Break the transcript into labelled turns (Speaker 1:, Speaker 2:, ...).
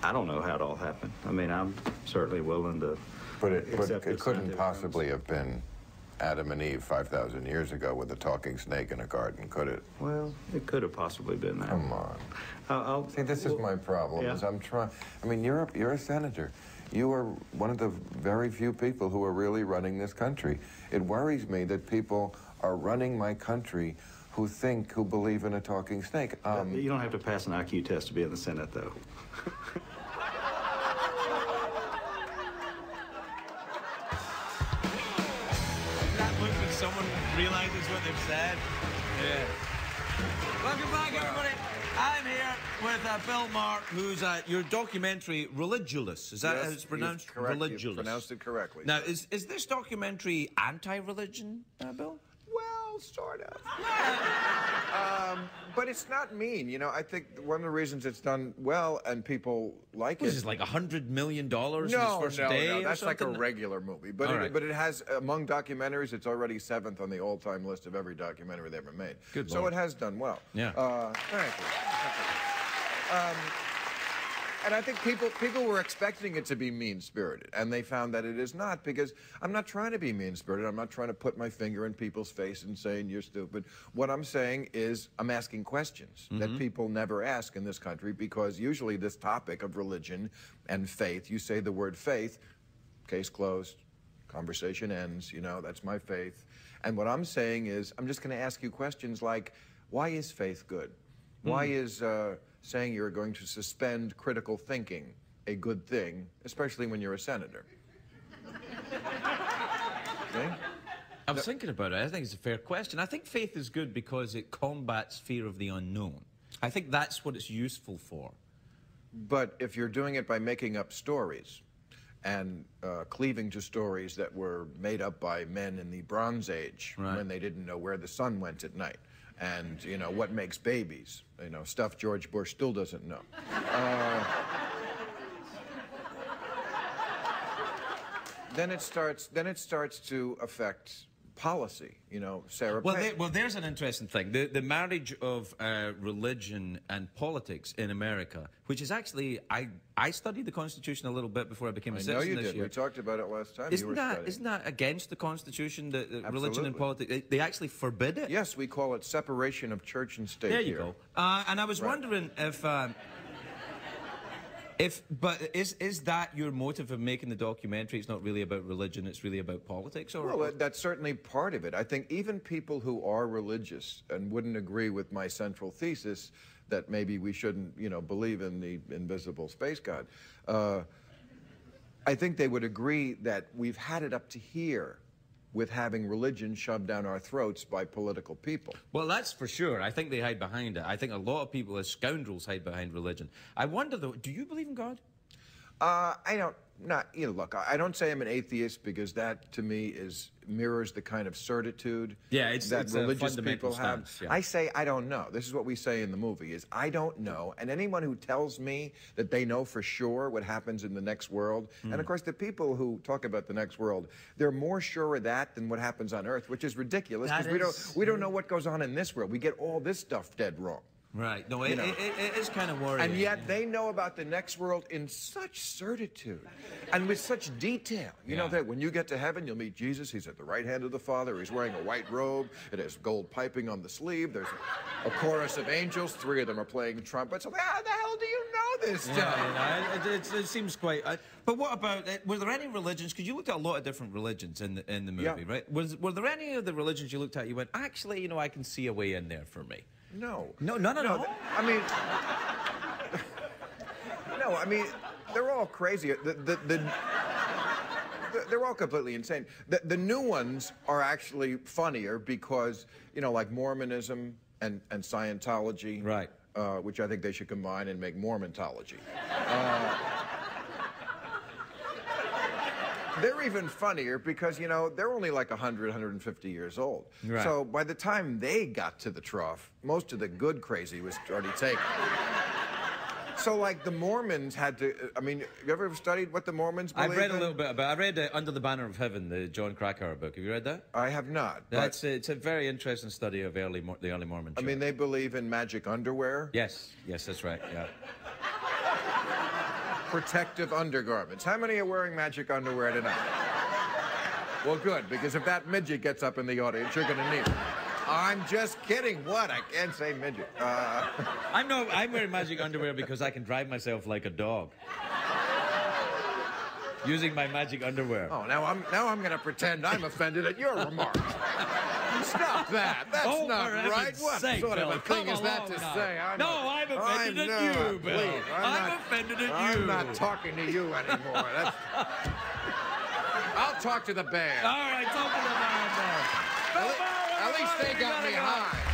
Speaker 1: I don't know how it all happened. I mean, I'm certainly willing to
Speaker 2: But it
Speaker 1: accept
Speaker 2: couldn't possibly have been Adam and Eve 5,000 years ago with a talking snake in a garden, could it?
Speaker 1: Well, it could have possibly been that.
Speaker 2: Come on. See, this is my problem.
Speaker 1: Yeah.
Speaker 2: Is I'm trying. I mean, you're a senator. You are one of the very few people who are really running this country. It worries me that people are running my country who believe in a talking snake.
Speaker 1: You don't have to pass an IQ test to be in the Senate, though.
Speaker 3: That look when someone realizes what they've said. Yeah. Welcome back, everybody. I'm here with Bill Maher, who's your documentary Religulous. Is that how it's pronounced?
Speaker 2: Correct.
Speaker 3: Religulous.
Speaker 2: You pronounced it correctly.
Speaker 3: Now, is this documentary anti-religion, Bill?
Speaker 2: Well, sort of. But it's not mean. You know, I think one of the reasons it's done well and people like it...
Speaker 3: This is like $100 million in its first
Speaker 2: No,
Speaker 3: day
Speaker 2: that's
Speaker 3: or
Speaker 2: like a
Speaker 3: something?
Speaker 2: regular movie. But it has, among documentaries, it's already 7th on the all-time list of every documentary they ever made.
Speaker 3: Good
Speaker 2: So
Speaker 3: Lord.
Speaker 2: it has done well.
Speaker 3: Yeah.
Speaker 2: Thank you. And I think people were expecting it to be mean-spirited, and they found that it is not, because I'm not trying to be mean-spirited. I'm not trying to put my finger in people's face and saying, you're stupid. What I'm saying is I'm asking questions that people never ask in this country, because usually this topic of religion and faith, you say the word faith, case closed, conversation ends, you know, that's my faith. And what I'm saying is I'm just going to ask you questions like, why is faith good? Why is... saying you're going to suspend critical thinking a good thing, especially when you're a senator? Okay?
Speaker 3: I was thinking about it. I think it's a fair question. I think faith is good because it combats fear of the unknown. I think that's what it's useful for.
Speaker 2: But if you're doing it by making up stories and cleaving to stories that were made up by men in the Bronze Age, when they didn't know where the sun went at night, and, you know, what makes babies, you know, stuff George Bush still doesn't know. Then it starts to affect policy, you know, Sarah Palin.
Speaker 3: Well, there's an interesting thing. The marriage of religion and politics in America, which is actually, I studied the Constitution a little bit before I became a citizen
Speaker 2: I know you
Speaker 3: this
Speaker 2: did.
Speaker 3: year.
Speaker 2: We talked about it last time.
Speaker 3: Isn't that against the Constitution, that religion and politics, they actually forbid it?
Speaker 2: Yes, we call it separation of church and state.
Speaker 3: There you go. And I was wondering but is that your motive of making the documentary? It's not really about religion, it's really about politics? Or?
Speaker 2: Well, that's certainly part of it. I think even people who are religious and wouldn't agree with my central thesis that maybe we shouldn't, you know, believe in the invisible space god, I think they would agree that we've had it up to here with having religion shoved down our throats by political people.
Speaker 3: Well, that's for sure. I think they hide behind it. I think a lot of people as scoundrels hide behind religion. I wonder, though, do you believe in God? Look, I don't say I'm an atheist, because that, to me, mirrors the kind of certitude that religious people have. Stance, yeah.
Speaker 2: I say I don't know. This is what we say in the movie, is I don't know. And anyone who tells me that they know for sure what happens in the next world, and of course the people who talk about the next world, they're more sure of that than what happens on Earth, which is ridiculous, because we don't know what goes on in this world. We get all this stuff dead wrong.
Speaker 3: Right. No, it is kind of worrying.
Speaker 2: And yet they know about the next world in such certitude and with such detail. You know that when you get to heaven, you'll meet Jesus. He's at the right hand of the Father. He's wearing a white robe. It has gold piping on the sleeve. There's a chorus of angels. 3 of them are playing trumpets. How the hell do you know this stuff?
Speaker 3: Yeah, it seems quite... but what about... were there any religions... Because you looked at a lot of different religions in the movie, right? Were there any of the religions you looked at you went, actually, you know, I can see a way in there for me?
Speaker 2: No.
Speaker 3: No, none at all?
Speaker 2: I mean... No, I mean, they're all crazy. They're all completely insane. The new ones are actually funnier because, you know, like Mormonism and Scientology.
Speaker 3: Right.
Speaker 2: Which I think they should combine and make Mormontology. They're even funnier because, you know, they're only like 100, 150 years old.
Speaker 3: Right.
Speaker 2: So by the time they got to the trough, most of the good crazy was already taken. So, like, the Mormons had to... I mean, you ever studied what the Mormons believe
Speaker 3: I've read
Speaker 2: in?
Speaker 3: a little bit about... I read Under the Banner of Heaven, the John Krakauer book. Have you read that?
Speaker 2: I have not.
Speaker 3: It's a very interesting study of the early Mormon church.
Speaker 2: I mean, they believe in magic underwear?
Speaker 3: Yes, that's right, yeah.
Speaker 2: protective undergarments. How many are wearing magic underwear tonight? Well, good, because if that midget gets up in the audience, you're going to need it. I'm just kidding. What? I can't say midget.
Speaker 3: I'm wearing magic underwear because I can drive myself like a dog. Using my magic underwear.
Speaker 2: Oh, now I'm going to pretend I'm offended at your remarks. Stop that. That's not right. What sort of a thing is that to say?
Speaker 3: I'm offended at you, Bill.
Speaker 2: Please,
Speaker 3: I'm offended at you.
Speaker 2: I'm not talking to you anymore. I'll talk to the band.
Speaker 3: All right, talk to the band.
Speaker 2: At least they got me high.